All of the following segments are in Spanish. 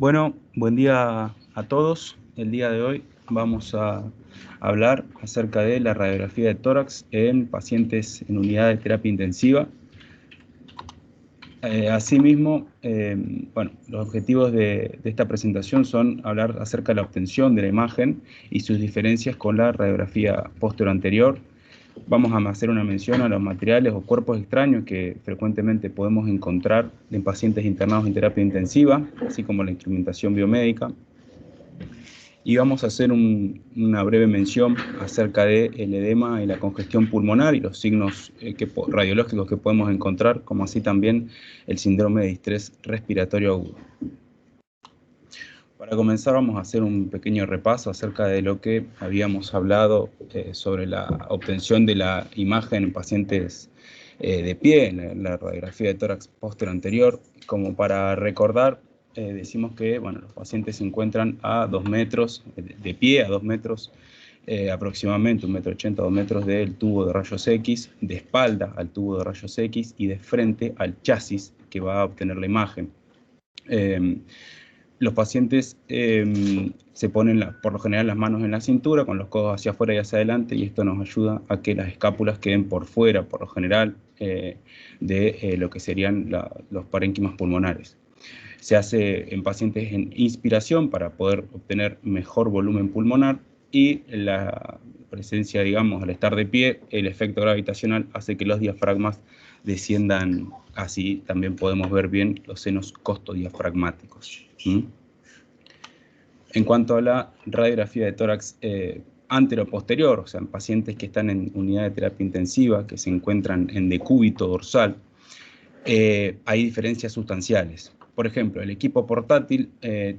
Bueno, buen día a todos. El día de hoy vamos a hablar acerca de la radiografía de tórax en pacientes en unidad de terapia intensiva. Asimismo, los objetivos de esta presentación son hablar acerca de la obtención de la imagen y sus diferencias con la radiografía posterior. Vamos a hacer una mención a los materiales o cuerpos extraños que frecuentemente podemos encontrar en pacientes internados en terapia intensiva, así como la instrumentación biomédica. Y vamos a hacer una breve mención acerca del edema y la congestión pulmonar y los signos radiológicos que podemos encontrar, como así también el síndrome de distrés respiratorio agudo. Para comenzar vamos a hacer un pequeño repaso acerca de lo que habíamos hablado sobre la obtención de la imagen en pacientes de pie, en la radiografía de tórax posterior anterior. Como para recordar, decimos que los pacientes se encuentran a 2 metros, de pie a 2 metros aproximadamente, 1,80 m, 2 metros del tubo de rayos X, de espalda al tubo de rayos X y de frente al chasis que va a obtener la imagen. Los pacientes se ponen por lo general las manos en la cintura, con los codos hacia afuera y hacia adelante, y esto nos ayuda a que las escápulas queden por fuera, por lo general, de lo que serían los parénquimas pulmonares. Se hace en pacientes en inspiración para poder obtener mejor volumen pulmonar, y la presencia, digamos, al estar de pie, el efecto gravitacional hace que los diafragmas desciendan. Así también podemos ver bien los senos costodiafragmáticos. En cuanto a la radiografía de tórax antero-posterior, o sea, en pacientes que están en unidad de terapia intensiva, que se encuentran en decúbito dorsal, hay diferencias sustanciales. Por ejemplo, el equipo portátil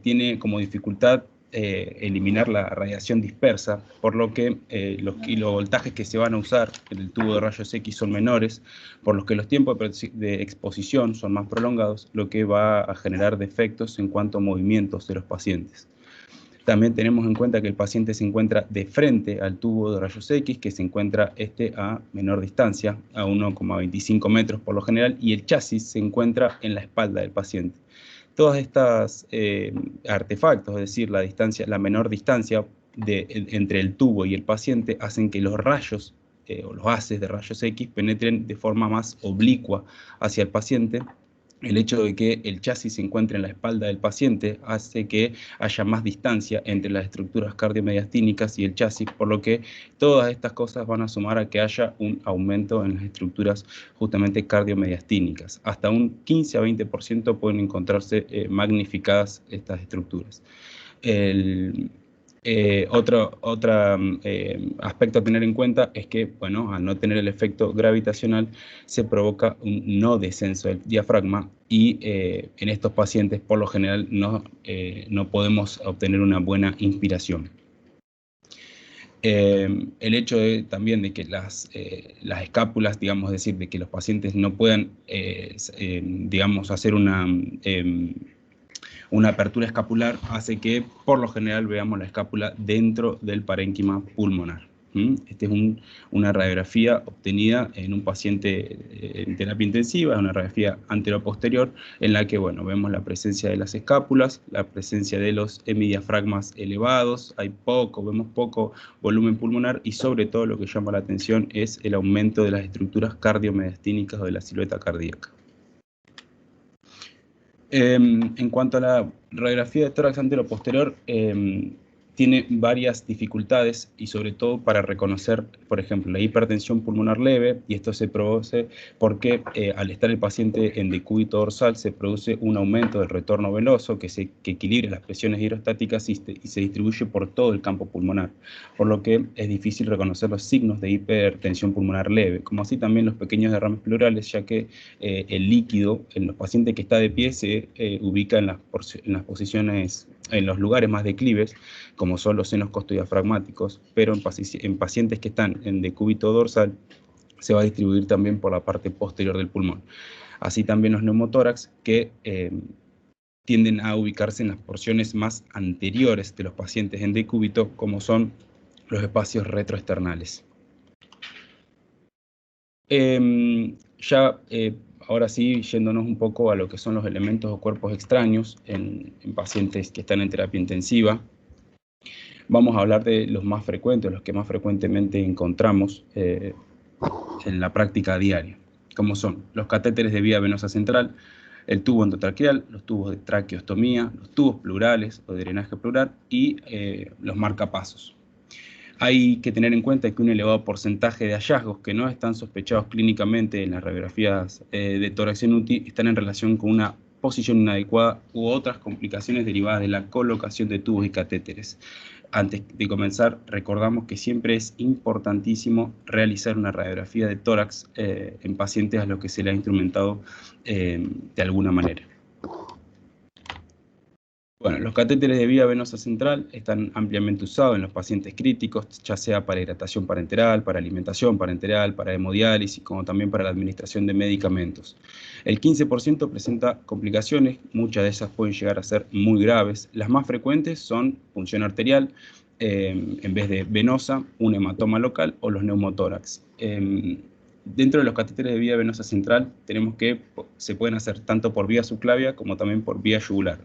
tiene como dificultad eliminar la radiación dispersa, por lo que los kilovoltajes que se van a usar en el tubo de rayos X son menores, por lo que los tiempos de exposición son más prolongados, lo que va a generar defectos en cuanto a movimientos de los pacientes. También tenemos en cuenta que el paciente se encuentra de frente al tubo de rayos X, que se encuentra a menor distancia, a 1,25 metros por lo general, y el chasis se encuentra en la espalda del paciente. Todas estas artefactos, es decir, la menor distancia entre el tubo y el paciente, hacen que los rayos o los haces de rayos X penetren de forma más oblicua hacia el paciente. El hecho de que el chasis se encuentre en la espalda del paciente hace que haya más distancia entre las estructuras cardiomediastínicas y el chasis, por lo que todas estas cosas van a sumar a que haya un aumento en las estructuras justamente cardiomediastínicas. Hasta un 15 a 20% pueden encontrarse magnificadas estas estructuras. Otro aspecto a tener en cuenta es que, al no tener el efecto gravitacional, se provoca un no descenso del diafragma, y en estos pacientes, por lo general, no podemos obtener una buena inspiración. El hecho también de que las escápulas, digamos, es decir, de que los pacientes no puedan, digamos, hacer una apertura escapular, hace que por lo general veamos la escápula dentro del parénquima pulmonar. Esta es una radiografía obtenida en un paciente en terapia intensiva, es una radiografía antero-posterior en la que vemos la presencia de las escápulas, la presencia de los hemidiafragmas elevados, vemos poco volumen pulmonar, y sobre todo lo que llama la atención es el aumento de las estructuras cardiomediastínicas o de la silueta cardíaca. En cuanto a la radiografía de tórax antero-posterior, tiene varias dificultades, y sobre todo para reconocer, por ejemplo, la hipertensión pulmonar leve, y esto se produce porque al estar el paciente en decúbito dorsal se produce un aumento del retorno venoso que equilibra las presiones hidrostáticas y se distribuye por todo el campo pulmonar, por lo que es difícil reconocer los signos de hipertensión pulmonar leve, como así también los pequeños derrames pleurales, ya que el líquido en los pacientes que está de pie se ubica en las posiciones, en los lugares más declives, como son los senos costodiafragmáticos, pero en pacientes que están en decúbito dorsal se va a distribuir también por la parte posterior del pulmón. Así también los neumotórax, que tienden a ubicarse en las porciones más anteriores de los pacientes en decúbito, como son los espacios retroesternales. ahora sí, yéndonos un poco a lo que son los elementos o cuerpos extraños en pacientes que están en terapia intensiva, vamos a hablar de los más frecuentes, los que más frecuentemente encontramos en la práctica diaria, como son los catéteres de vía venosa central, el tubo endotraqueal, los tubos de traqueostomía, los tubos pleurales o de drenaje pleural y los marcapasos. Hay que tener en cuenta que un elevado porcentaje de hallazgos que no están sospechados clínicamente en las radiografías de tórax en UTI están en relación con una posición inadecuada u otras complicaciones derivadas de la colocación de tubos y catéteres. Antes de comenzar, recordamos que siempre es importantísimo realizar una radiografía de tórax en pacientes a los que se le ha instrumentado de alguna manera. Bueno, los catéteres de vía venosa central están ampliamente usados en los pacientes críticos, ya sea para hidratación parenteral, para alimentación parenteral, para hemodiálisis, como también para la administración de medicamentos. El 15% presenta complicaciones, muchas de esas pueden llegar a ser muy graves. Las más frecuentes son punción arterial, en vez de venosa, un hematoma local o los neumotórax. Dentro de los catéteres de vía venosa central tenemos que se pueden hacer tanto por vía subclavia como también por vía yugular.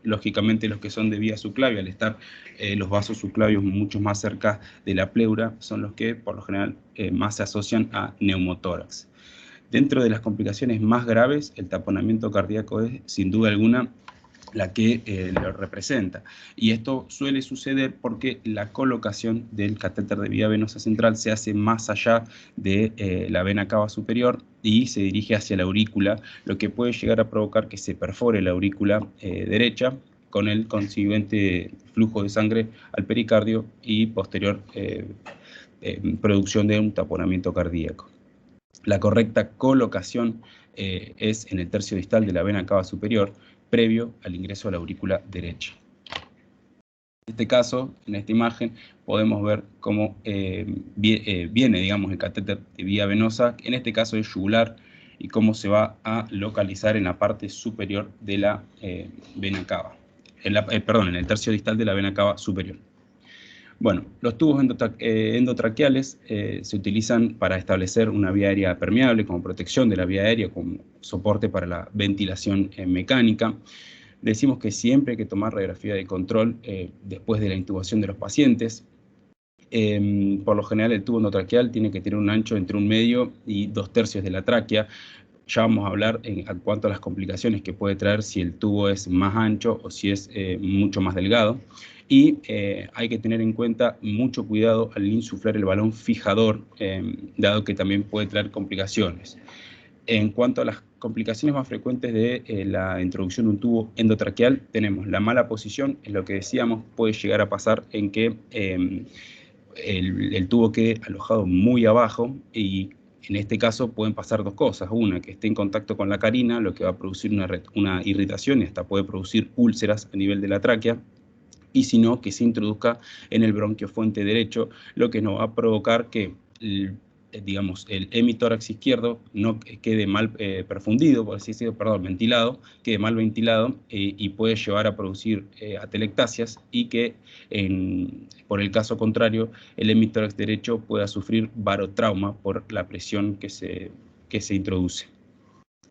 Lógicamente los que son de vía subclavia, al estar los vasos subclavios mucho más cerca de la pleura, son los que por lo general más se asocian a neumotórax. Dentro de las complicaciones más graves, el taponamiento cardíaco es sin duda alguna la que lo representa. Y esto suele suceder porque la colocación del catéter de vía venosa central se hace más allá de la vena cava superior y se dirige hacia la aurícula, lo que puede llegar a provocar que se perfore la aurícula derecha con el consiguiente flujo de sangre al pericardio y posterior producción de un taponamiento cardíaco. La correcta colocación es en el tercio distal de la vena cava superior, previo al ingreso a la aurícula derecha. En este caso, en esta imagen, podemos ver cómo viene, digamos, el catéter de vía venosa, que en este caso es yugular, y cómo se va a localizar en la parte superior de la vena cava, en el tercio distal de la vena cava superior. Bueno, los tubos endotraqueales se utilizan para establecer una vía aérea permeable como protección de la vía aérea, como soporte para la ventilación mecánica. Decimos que siempre hay que tomar radiografía de control después de la intubación de los pacientes. Por lo general el tubo endotraqueal tiene que tener un ancho entre 1/2 y 2/3 de la tráquea. Ya vamos a hablar en cuanto a las complicaciones que puede traer si el tubo es más ancho o si es mucho más delgado. Y hay que tener en cuenta mucho cuidado al insuflar el balón fijador, dado que también puede traer complicaciones. En cuanto a las complicaciones más frecuentes de la introducción de un tubo endotraqueal, tenemos la mala posición, es lo que decíamos, puede llegar a pasar en que el tubo quede alojado muy abajo y en este caso pueden pasar dos cosas. Una, que esté en contacto con la carina, lo que va a producir una irritación y hasta puede producir úlceras a nivel de la tráquea, y si no, que se introduzca en el bronquio fuente derecho, lo que nos va a provocar que digamos, el hemitórax izquierdo no quede mal perfundido, por así decirlo, perdón, ventilado, quede mal ventilado y puede llevar a producir atelectasias y que, por el caso contrario, el hemitórax derecho pueda sufrir barotrauma por la presión que se introduce.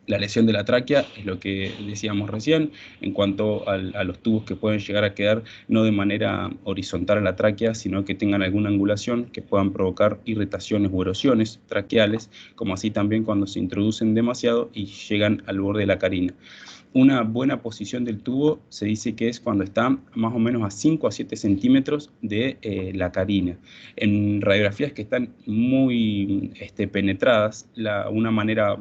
La lesión de la tráquea es lo que decíamos recién, en cuanto a los tubos que pueden llegar a quedar no de manera horizontal a la tráquea, sino que tengan alguna angulación que puedan provocar irritaciones u erosiones traqueales, como así también cuando se introducen demasiado y llegan al borde de la carina. Una buena posición del tubo se dice que es cuando está más o menos a 5 a 7 centímetros de la carina. En radiografías que están muy penetradas, una manera,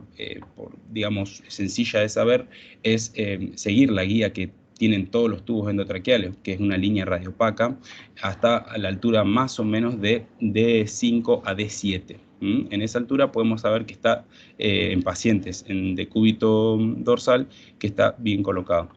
digamos, sencilla de saber es seguir la guía que tienen todos los tubos endotraqueales, que es una línea radiopaca, hasta a la altura más o menos de D5 a D7. En esa altura podemos saber que está en pacientes en decúbito dorsal, que está bien colocado.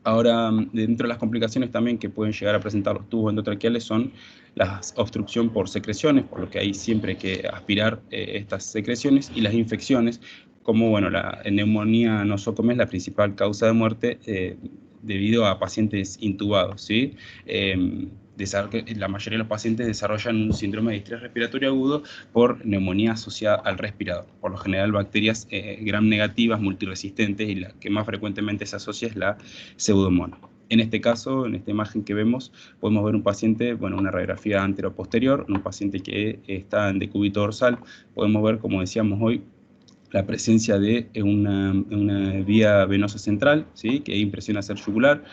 Ahora, dentro de las complicaciones también que pueden llegar a presentar los tubos endotraqueales son la obstrucción por secreciones, por lo que hay siempre que aspirar estas secreciones, y las infecciones, como bueno, la neumonía nosocomia es la principal causa de muerte debido a pacientes intubados, ¿sí? la mayoría de los pacientes desarrollan un síndrome de distrés respiratorio agudo por neumonía asociada al respirador. Por lo general, bacterias gram negativas, multiresistentes, y la que más frecuentemente se asocia es la pseudomonas. En este caso, en esta imagen que vemos, podemos ver un paciente, bueno, una radiografía antero-posterior, un paciente que está en decúbito dorsal. Podemos ver, como decíamos hoy, la presencia de una vía venosa central, ¿sí?, que impresiona hacer yugular,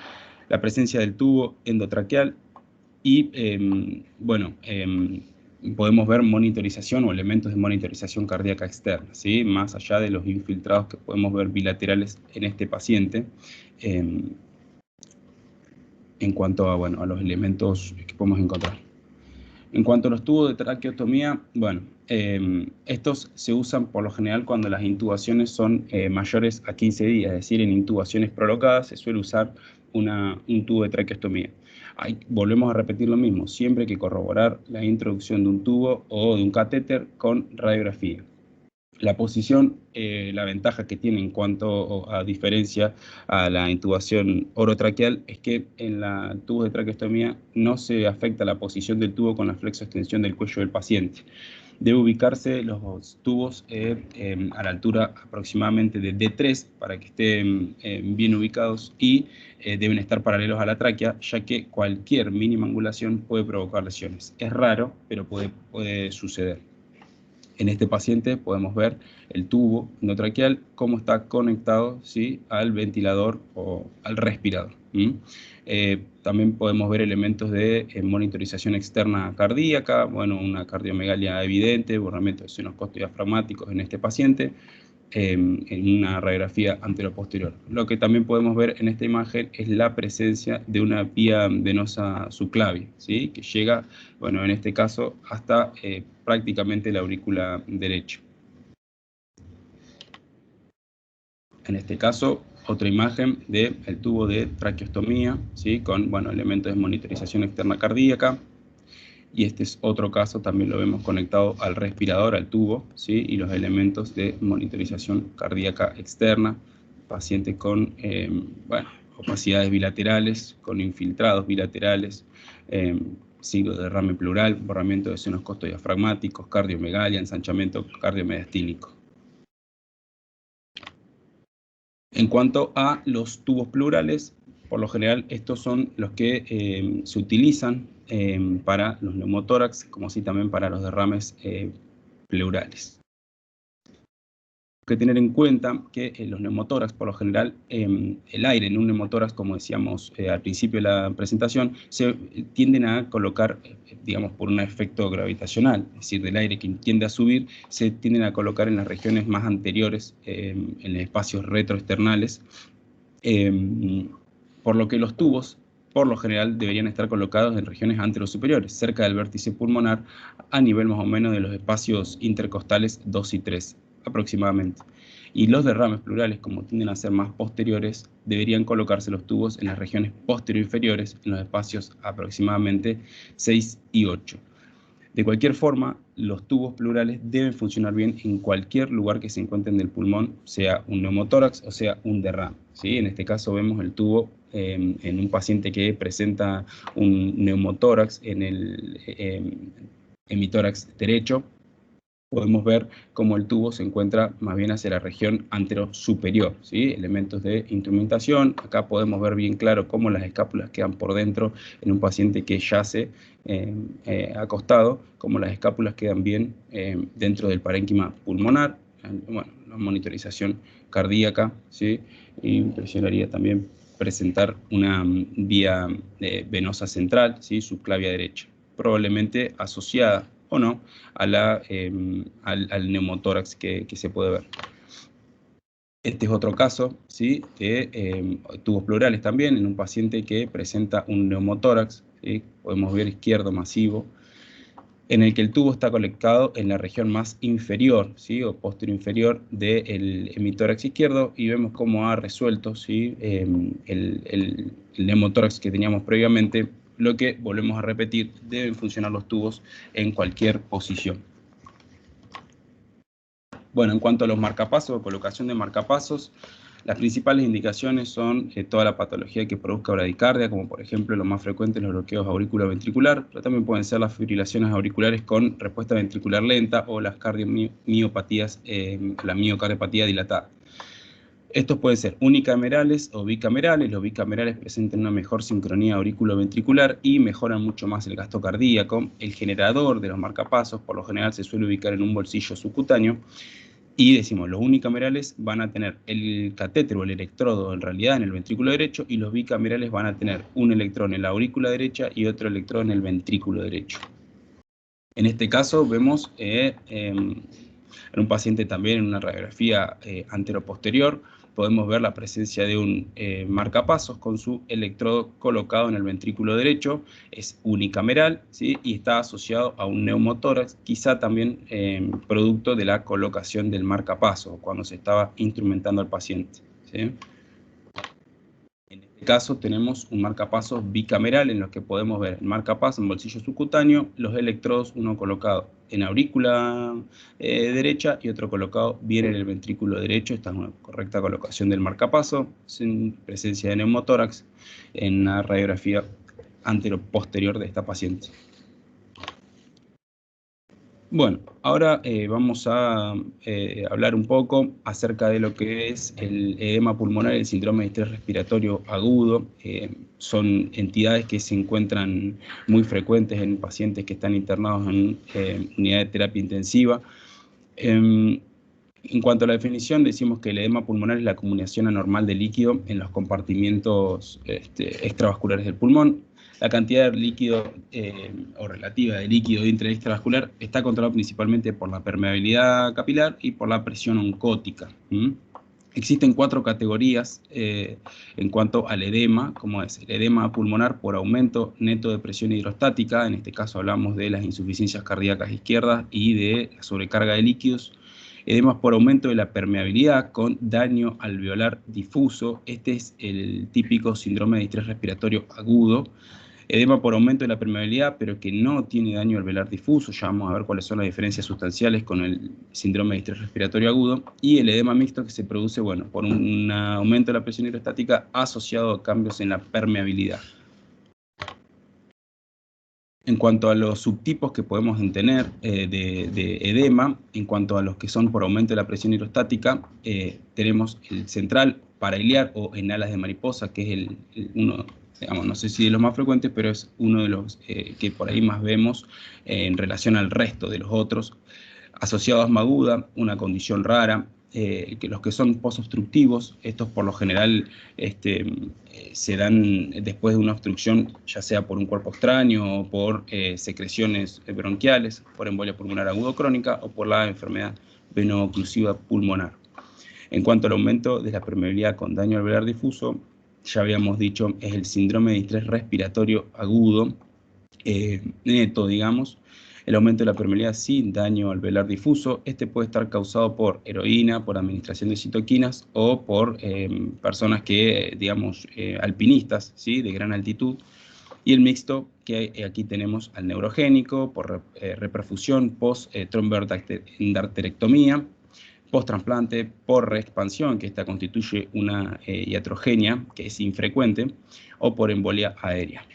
la presencia del tubo endotraqueal y, podemos ver monitorización o elementos de monitorización cardíaca externa, ¿sí?, más allá de los infiltrados que podemos ver bilaterales en este paciente. En cuanto a, a los elementos que podemos encontrar. En cuanto a los tubos de traqueotomía, estos se usan por lo general cuando las intubaciones son mayores a 15 días, es decir, en intubaciones prolongadas se suele usar un tubo de traqueostomía. Volvemos a repetir lo mismo, siempre hay que corroborar la introducción de un tubo o de un catéter con radiografía. La posición, la ventaja que tiene en cuanto a diferencia a la intubación orotraqueal es que en la tubo de traqueostomía no se afecta la posición del tubo con la flexoextensión del cuello del paciente. Debe ubicarse los tubos a la altura aproximadamente de D3 para que estén bien ubicados y deben estar paralelos a la tráquea, ya que cualquier mínima angulación puede provocar lesiones. Es raro, pero puede suceder. En este paciente podemos ver el tubo endotraqueal, cómo está conectado, ¿sí?, al ventilador o al respirador. También podemos ver elementos de monitorización externa cardíaca, una cardiomegalia evidente, borramiento de senos costodiafragmáticos en este paciente, en una radiografía anteroposterior. Lo que también podemos ver en esta imagen es la presencia de una vía venosa subclavia, ¿sí?, que llega, en este caso, hasta prácticamente la aurícula derecha. En este caso, otra imagen del tubo de traqueostomía, ¿sí?, con elementos de monitorización externa cardíaca. Y este es otro caso, también lo vemos conectado al respirador, al tubo, ¿sí?, y los elementos de monitorización cardíaca externa, paciente con opacidades bilaterales, con infiltrados bilaterales, signo de derrame pleural, borramiento de senos costodiafragmáticos, cardiomegalia, ensanchamiento cardiomediastínico. En cuanto a los tubos pleurales, por lo general estos son los que se utilizan para los neumotórax, como así también para los derrames pleurales. Hay que tener en cuenta que los neumotórax, por lo general, el aire en un neumotórax, como decíamos al principio de la presentación, se tienden a colocar, digamos, por un efecto gravitacional, es decir, del aire que tiende a subir, se tienden a colocar en las regiones más anteriores, en los espacios retroesternales, por lo que los tubos, por lo general, deberían estar colocados en regiones anterosuperiores, cerca del vértice pulmonar, a nivel más o menos de los espacios intercostales 2 y 3, aproximadamente. Y los derrames pleurales, como tienden a ser más posteriores, deberían colocarse los tubos en las regiones posterior-inferiores, en los espacios aproximadamente 6 y 8. De cualquier forma, los tubos pleurales deben funcionar bien en cualquier lugar que se encuentren del pulmón, sea un neumotórax o sea un derrame, ¿sí? En este caso vemos el tubo en un paciente que presenta un neumotórax en el hemitórax derecho. Podemos ver cómo el tubo se encuentra más bien hacia la región anterosuperior, ¿sí? Elementos de instrumentación. Acá podemos ver bien claro cómo las escápulas quedan por dentro en un paciente que yace acostado, cómo las escápulas quedan bien dentro del parénquima pulmonar. La monitorización cardíaca, ¿sí? Impresionaría también presentar una vía venosa central, ¿sí?, subclavia derecha, probablemente asociada o no al neumotórax que se puede ver. Este es otro caso, ¿sí?, de tubos pleurales también, en un paciente que presenta un neumotórax, ¿sí?, podemos ver izquierdo masivo, en el que el tubo está conectado en la región más inferior, ¿sí?, o posterior inferior del hemitórax izquierdo, y vemos cómo ha resuelto, ¿sí?, el neumotórax que teníamos previamente. Lo que volvemos a repetir, deben funcionar los tubos en cualquier posición. Bueno, en cuanto a los marcapasos, colocación de marcapasos, Las principales indicaciones son toda la patología que produzca bradicardia, como por ejemplo lo más frecuente los bloqueos auriculoventricular, pero también pueden ser las fibrilaciones auriculares con respuesta ventricular lenta o las cardiomiopatías, la miocardiopatía dilatada. Estos pueden ser unicamerales o bicamerales. Los bicamerales presentan una mejor sincronía auriculoventricular y mejoran mucho más el gasto cardíaco. El generador de los marcapasos por lo general se suele ubicar en un bolsillo subcutáneo. Y decimos, los unicamerales van a tener el catéter o el electrodo en realidad en el ventrículo derecho, y los bicamerales van a tener un electrón en la aurícula derecha y otro electrón en el ventrículo derecho. En este caso vemos en un paciente también en una radiografía anteroposterior, podemos ver la presencia de un marcapasos con su electrodo colocado en el ventrículo derecho, es unicameral, ¿sí? Y está asociado a un neumotórax, quizá también producto de la colocación del marcapasos, cuando se estaba instrumentando al paciente, ¿sí? En este caso tenemos un marcapasos bicameral en los que podemos ver el marcapasos en bolsillo subcutáneo, los electrodos, uno colocado en aurícula derecha y otro colocado bien en el ventrículo derecho. Esta es una correcta colocación del marcapasos, sin presencia de neumotórax en la radiografía anteroposterior de esta paciente. Bueno, ahora vamos a hablar un poco acerca de lo que es el edema pulmonar y el síndrome de estrés respiratorio agudo. Son entidades que se encuentran muy frecuentes en pacientes que están internados en unidad de terapia intensiva. En cuanto a la definición, decimos que el edema pulmonar es la acumulación anormal de líquido en los compartimientos extravasculares del pulmón. La cantidad de líquido o relativa de líquido intra y extravascular está controlada principalmente por la permeabilidad capilar y por la presión oncótica. Existen 4 categorías en cuanto al edema, como es el edema pulmonar por aumento neto de presión hidrostática. En este caso hablamos de las insuficiencias cardíacas izquierdas y de la sobrecarga de líquidos. Edemas por aumento de la permeabilidad con daño alveolar difuso. Este es el típico síndrome de estrés respiratorio agudo. Edema por aumento de la permeabilidad, pero que no tiene daño alveolar difuso. Ya vamos a ver cuáles son las diferencias sustanciales con el síndrome de estrés respiratorio agudo. Y el edema mixto, que se produce por un aumento de la presión hidrostática asociado a cambios en la permeabilidad. En cuanto a los subtipos que podemos tener de edema, en cuanto a los que son por aumento de la presión hidrostática, tenemos el central parailiar o en alas de mariposa, que es uno, digamos, no sé si de los más frecuentes, pero es uno de los que por ahí más vemos en relación al resto de los otros. Asociado a asma aguda, una condición rara. Que los que son posobstructivos, estos por lo general se dan después de una obstrucción, ya sea por un cuerpo extraño o por secreciones bronquiales, por embolia pulmonar agudo crónica o por la enfermedad veno-oclusiva pulmonar. En cuanto al aumento de la permeabilidad con daño alveolar difuso, ya habíamos dicho, es el síndrome de estrés respiratorio agudo, neto, digamos. El aumento de la permeabilidad sin daño alveolar difuso, puede estar causado por heroína, por administración de citoquinas o por personas que, digamos, alpinistas, ¿sí?, de gran altitud. Y el mixto, que aquí tenemos al neurogénico, por reperfusión post-tromboendarterectomía, post-trasplante, por reexpansión, que esta constituye una iatrogenia, que es infrecuente, o por embolia aérea.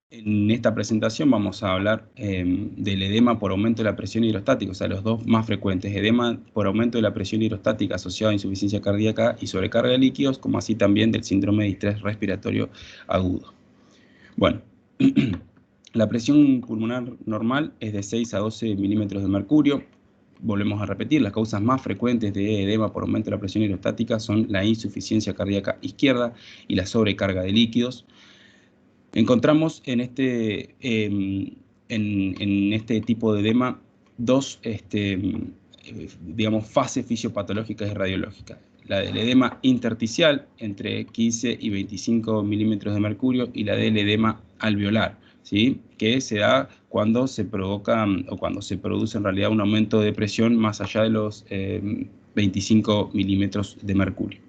En esta presentación vamos a hablar del edema por aumento de la presión hidrostática, o sea, los dos más frecuentes, edema por aumento de la presión hidrostática asociado a insuficiencia cardíaca y sobrecarga de líquidos, como así también del síndrome de estrés respiratorio agudo. Bueno, la presión pulmonar normal es de 6 a 12 milímetros de mercurio. Volvemos a repetir, las causas más frecuentes de edema por aumento de la presión hidrostática son la insuficiencia cardíaca izquierda y la sobrecarga de líquidos. Encontramos en este tipo de edema dos digamos, fases fisiopatológicas y radiológicas. La del edema intersticial, entre 15 y 25 milímetros de mercurio, y la del edema alveolar, ¿sí?, que se da cuando se provoca o cuando se produce en realidad un aumento de presión más allá de los 25 milímetros de mercurio.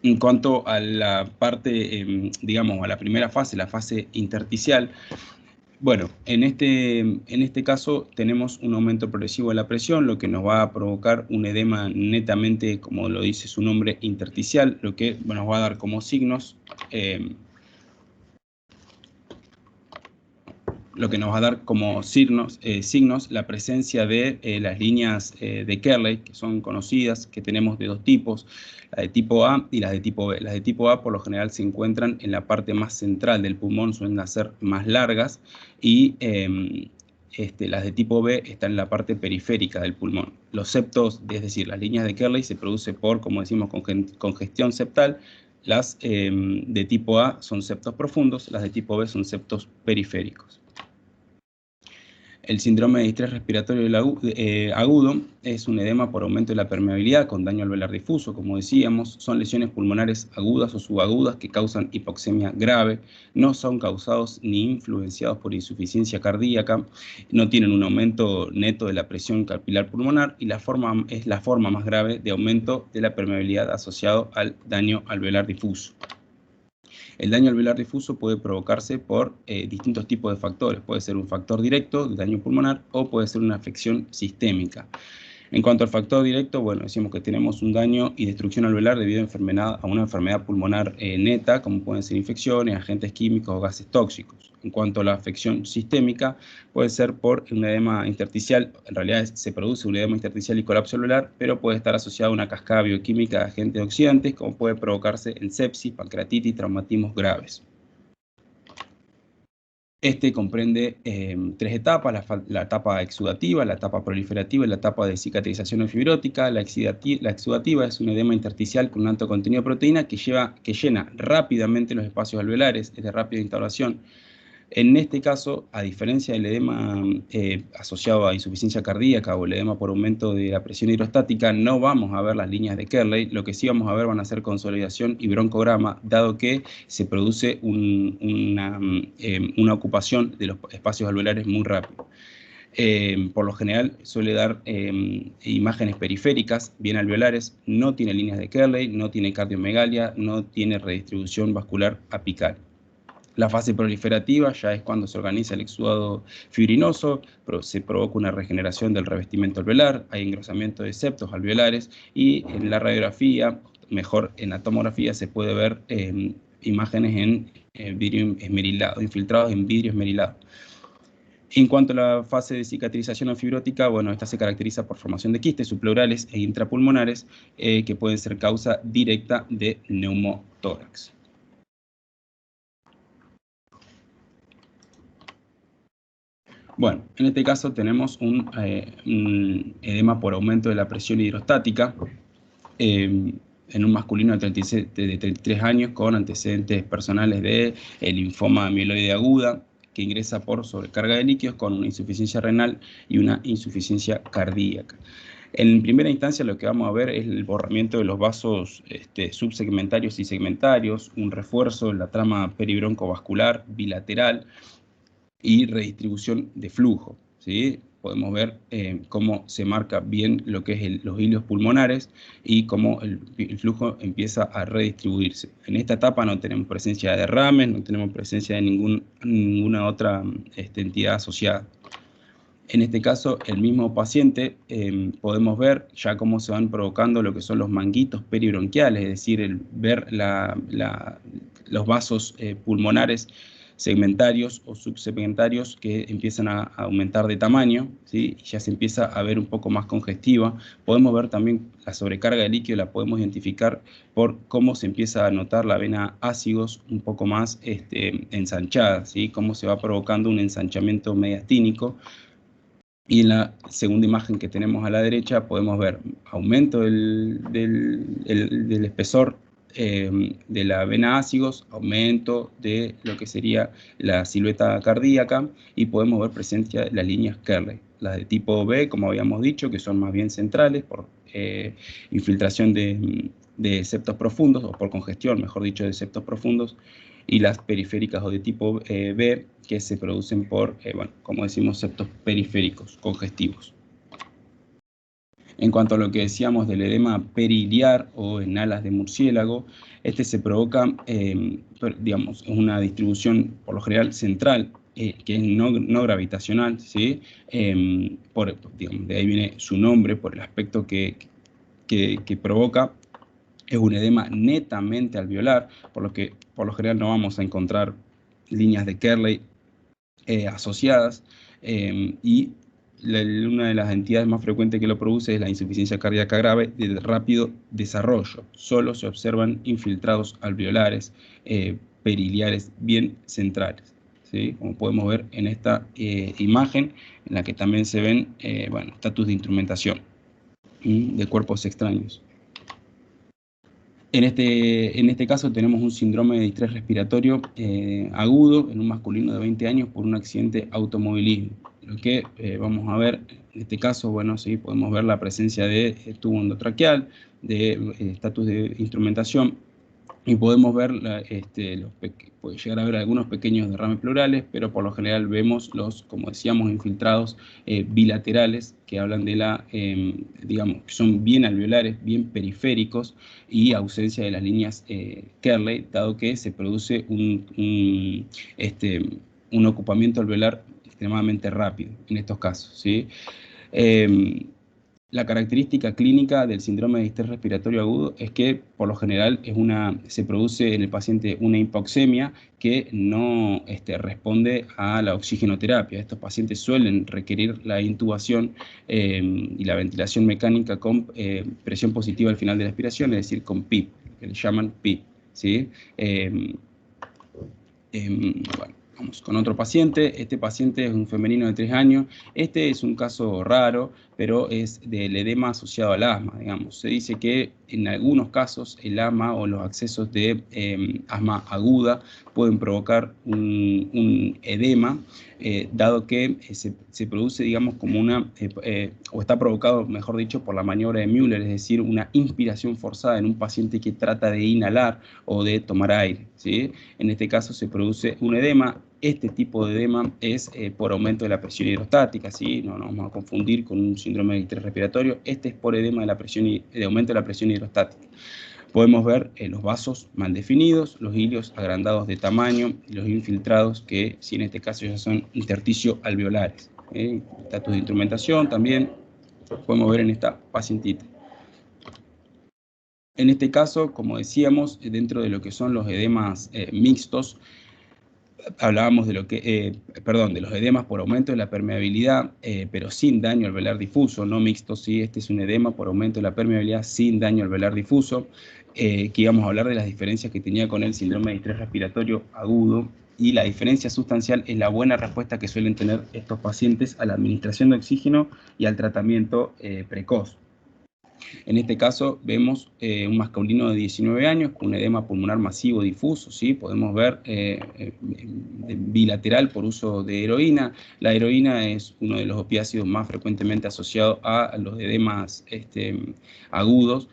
En cuanto a la parte, digamos, a la primera fase, la fase intersticial, Bueno, en este caso tenemos un aumento progresivo de la presión, lo que nos va a provocar un edema netamente, como lo dice su nombre, intersticial, lo que nos va a dar como signos, signos la presencia de las líneas de Kerley, que son conocidas, que tenemos de dos tipos, la de tipo A y las de tipo B. Las de tipo A por lo general se encuentran en la parte más central del pulmón, suelen ser más largas, y las de tipo B están en la parte periférica del pulmón. Los septos, es decir, las líneas de Kerley se producen por, como decimos, congestión septal. Las de tipo A son septos profundos, las de tipo B son septos periféricos. El síndrome de distrés respiratorio agudo es un edema por aumento de la permeabilidad con daño alveolar difuso, como decíamos. Son lesiones pulmonares agudas o subagudas que causan hipoxemia grave. No son causados ni influenciados por insuficiencia cardíaca. No tienen un aumento neto de la presión capilar pulmonar y es la forma más grave de aumento de la permeabilidad asociado al daño alveolar difuso. El daño alveolar difuso puede provocarse por distintos tipos de factores. Puede ser un factor directo de daño pulmonar o puede ser una afección sistémica. En cuanto al factor directo, bueno, decimos que tenemos un daño y destrucción alveolar debido a una enfermedad pulmonar neta, como pueden ser infecciones, agentes químicos o gases tóxicos. En cuanto a la afección sistémica, puede ser por un edema intersticial. En realidad se produce un edema intersticial y colapso alveolar, pero puede estar asociado a una cascada bioquímica de agentes oxidantes, como puede provocarse en sepsis, pancreatitis y traumatismos graves. Este comprende tres etapas: la etapa exudativa, la etapa proliferativa y la etapa de cicatrización fibrótica. La exudativa es un edema intersticial con un alto contenido de proteína que llena rápidamente los espacios alveolares, es de rápida instauración. En este caso, a diferencia del edema asociado a insuficiencia cardíaca o el edema por aumento de la presión hidrostática, no vamos a ver las líneas de Kerley. Lo que sí vamos a ver van a ser consolidación y broncograma, dado que se produce una ocupación de los espacios alveolares muy rápido. Por lo general suele dar imágenes periféricas, bien alveolares, no tiene líneas de Kerley, no tiene cardiomegalia, no tiene redistribución vascular apical. La fase proliferativa ya es cuando se organiza el exudado fibrinoso, se provoca una regeneración del revestimiento alveolar, hay engrosamiento de septos alveolares y en la radiografía, mejor en la tomografía, se puede ver imágenes en vidrio esmerilado, infiltrados en vidrio esmerilado. En cuanto a la fase de cicatrización fibrótica, bueno, esta se caracteriza por formación de quistes subpleurales e intrapulmonares que pueden ser causa directa de neumotórax. Bueno, en este caso tenemos un edema por aumento de la presión hidrostática en un masculino de 33 años con antecedentes personales de linfoma mieloide aguda, que ingresa por sobrecarga de líquidos con una insuficiencia renal y una insuficiencia cardíaca. En primera instancia lo que vamos a ver es el borramiento de los vasos subsegmentarios y segmentarios, un refuerzo en la trama peribroncovascular bilateral, y redistribución de flujo, ¿sí? Podemos ver cómo se marca bien lo que es los hilos pulmonares y cómo el flujo empieza a redistribuirse. En esta etapa no tenemos presencia de derrames, no tenemos presencia de ninguna otra entidad asociada. En este caso, el mismo paciente, podemos ver ya cómo se van provocando lo que son los manguitos peribronquiales, es decir, ver los vasos pulmonares segmentarios o subsegmentarios que empiezan a aumentar de tamaño, ¿sí? Y ya se empieza a ver un poco más congestiva. Podemos ver también la sobrecarga de líquido, la podemos identificar por cómo se empieza a notar la vena ácigos un poco más ensanchada, ¿sí? Cómo se va provocando un ensanchamiento mediastínico. Y en la segunda imagen que tenemos a la derecha podemos ver aumento del espesor de la vena ácigos, aumento de lo que sería la silueta cardíaca y podemos ver presencia de las líneas Kerley. Las de tipo B, como habíamos dicho, que son más bien centrales por infiltración de septos profundos, o por congestión, mejor dicho, de septos profundos, y las periféricas o de tipo B, que se producen por, como decimos, septos periféricos congestivos. En cuanto a lo que decíamos del edema periliar o en alas de murciélago, se provoca, digamos, una distribución por lo general central que es no gravitacional, ¿sí? Digamos, de ahí viene su nombre, por el aspecto que provoca. Es un edema netamente alveolar, por lo que por lo general no vamos a encontrar líneas de Kerley asociadas, y una de las entidades más frecuentes que lo produce es la insuficiencia cardíaca grave de rápido desarrollo. Solo se observan infiltrados alveolares periliares bien centrales, ¿sí? Como podemos ver en esta imagen, en la que también se ven estatus de instrumentación de cuerpos extraños. En este caso tenemos un síndrome de distrés respiratorio agudo en un masculino de 20 años por un accidente automovilismo. Lo que vamos a ver en este caso, bueno, sí, podemos ver la presencia de tubo endotraqueal, de estatus de instrumentación, y podemos ver, puede llegar a ver algunos pequeños derrames pleurales, pero por lo general vemos los, como decíamos, infiltrados bilaterales, que hablan de digamos, que son bien alveolares, bien periféricos, y ausencia de las líneas Kerley, dado que se produce un ocupamiento alveolar extremadamente rápido en estos casos, ¿sí? La característica clínica del síndrome de distrés respiratorio agudo es que, por lo general, se produce en el paciente una hipoxemia que no responde a la oxigenoterapia. Estos pacientes suelen requerir la intubación y la ventilación mecánica con presión positiva al final de la expiración, es decir, con PIP, que le llaman PIP, ¿sí? Bueno, vamos con otro paciente. Este paciente es un femenino de 3 años. Este es un caso raro, pero es del edema asociado al asma, digamos. Se dice que en algunos casos el asma o los accesos de asma aguda pueden provocar un edema, dado que se produce, digamos, como o está provocado, mejor dicho, por la maniobra de Müller, es decir, una inspiración forzada en un paciente que trata de inhalar o de tomar aire, ¿sí? En este caso se produce un edema. Este tipo de edema es por aumento de la presión hidrostática, ¿sí? No nos vamos a confundir con un síndrome de distrés respiratorio. Este es por edema de aumento de la presión hidrostática. Podemos ver los vasos mal definidos, los hilios agrandados de tamaño y los infiltrados, que sí, en este caso ya son intersticio alveolares. Estatus de instrumentación también podemos ver en esta pacientita. En este caso, como decíamos, dentro de lo que son los edemas mixtos, hablábamos de de los edemas por aumento de la permeabilidad, pero sin daño alveolar difuso, no mixto, sí, este es un edema por aumento de la permeabilidad sin daño alveolar difuso, que íbamos a hablar de las diferencias que tenía con el síndrome de distrés respiratorio agudo, y la diferencia sustancial es la buena respuesta que suelen tener estos pacientes a la administración de oxígeno y al tratamiento precoz. En este caso vemos un masculino de 19 años con un edema pulmonar masivo difuso, ¿sí? Podemos ver bilateral por uso de heroína. La heroína es uno de los opiáceos más frecuentemente asociados a los edemas agudos,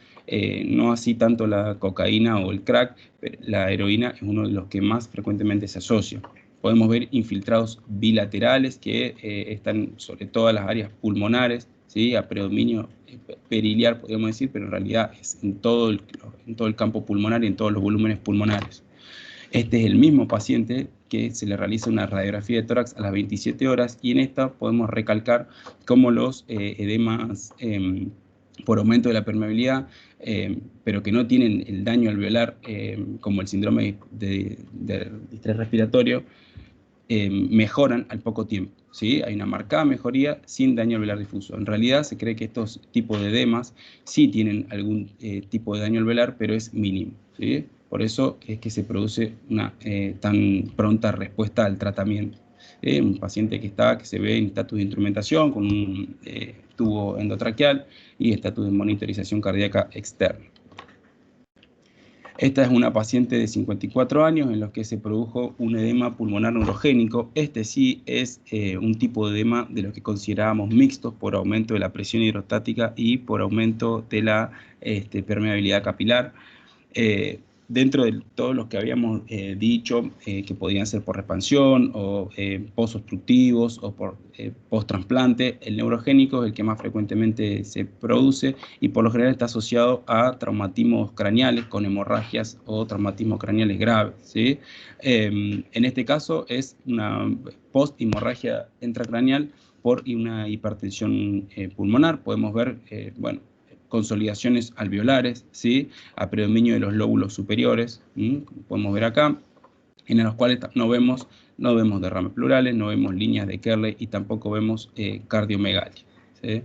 no así tanto la cocaína o el crack, pero la heroína es uno de los que más frecuentemente se asocia. Podemos ver infiltrados bilaterales que están sobre todas las áreas pulmonares, ¿sí? A predominio periliar, podríamos decir, pero en realidad es en todo el campo pulmonar y en todos los volúmenes pulmonares. Este es el mismo paciente que se le realiza una radiografía de tórax a las 27 horas, y en esta podemos recalcar cómo los edemas por aumento de la permeabilidad, pero que no tienen el daño alveolar, como el síndrome de distrés respiratorio, mejoran al poco tiempo, ¿sí? Hay una marcada mejoría sin daño alveolar difuso. En realidad se cree que estos tipos de edemas sí tienen algún tipo de daño alveolar, pero es mínimo, ¿sí? Por eso es que se produce una tan pronta respuesta al tratamiento. Un paciente que se ve en estatus de instrumentación con un tubo endotraqueal y estatus de monitorización cardíaca externa. Esta es una paciente de 54 años en los que se produjo un edema pulmonar neurogénico. Este sí es un tipo de edema de los que considerábamos mixtos por aumento de la presión hidrostática y por aumento de la permeabilidad capilar. dentro de todos los que habíamos dicho, que podían ser por expansión o post-obstructivos o por post-trasplante, el neurogénico es el que más frecuentemente se produce y por lo general está asociado a traumatismos craneales con hemorragias o traumatismos craneales graves, ¿sí? En este caso es una post-hemorragia intracraneal por una hipertensión pulmonar. Podemos ver, bueno, consolidaciones alveolares, ¿sí? A predominio de los lóbulos superiores, como podemos ver acá, en los cuales no vemos derrames pleurales, no vemos líneas de Kerley y tampoco vemos cardiomegalia, ¿sí?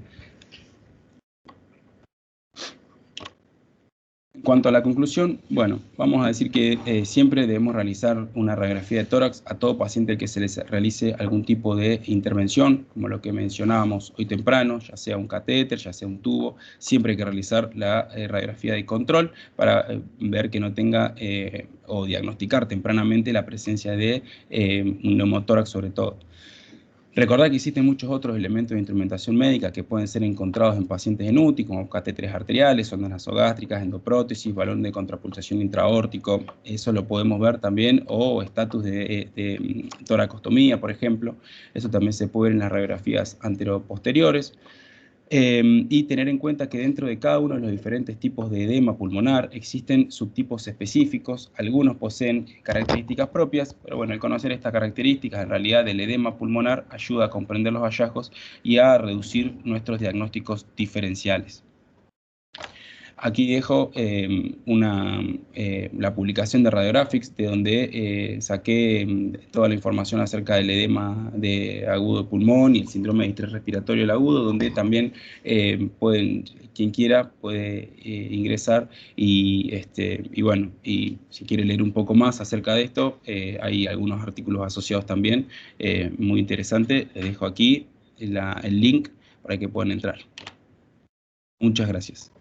En cuanto a la conclusión, bueno, vamos a decir que siempre debemos realizar una radiografía de tórax a todo paciente al que se les realice algún tipo de intervención, como lo que mencionábamos hoy temprano, ya sea un catéter, ya sea un tubo, siempre hay que realizar la radiografía de control para ver que no tenga o diagnosticar tempranamente la presencia de un neumotórax sobre todo. Recordad que existen muchos otros elementos de instrumentación médica que pueden ser encontrados en pacientes en UTI, como catéteres arteriales, sondas nasogástricas, endoprótesis, balón de contrapulsación intraórtico. Eso lo podemos ver también, o estatus de toracostomía, por ejemplo. Eso también se puede ver en las radiografías anteroposteriores. Y tener en cuenta que dentro de cada uno de los diferentes tipos de edema pulmonar existen subtipos específicos, algunos poseen características propias, pero bueno, el conocer estas características en realidad del edema pulmonar ayuda a comprender los hallazgos y a reducir nuestros diagnósticos diferenciales. Aquí dejo la publicación de Radiographics, de donde saqué toda la información acerca del edema de agudo de pulmón y el síndrome de distrés respiratorio del agudo, donde también quien quiera puede ingresar y bueno, y si quiere leer un poco más acerca de esto, hay algunos artículos asociados también, muy interesantes. Les dejo aquí el link para que puedan entrar. Muchas gracias.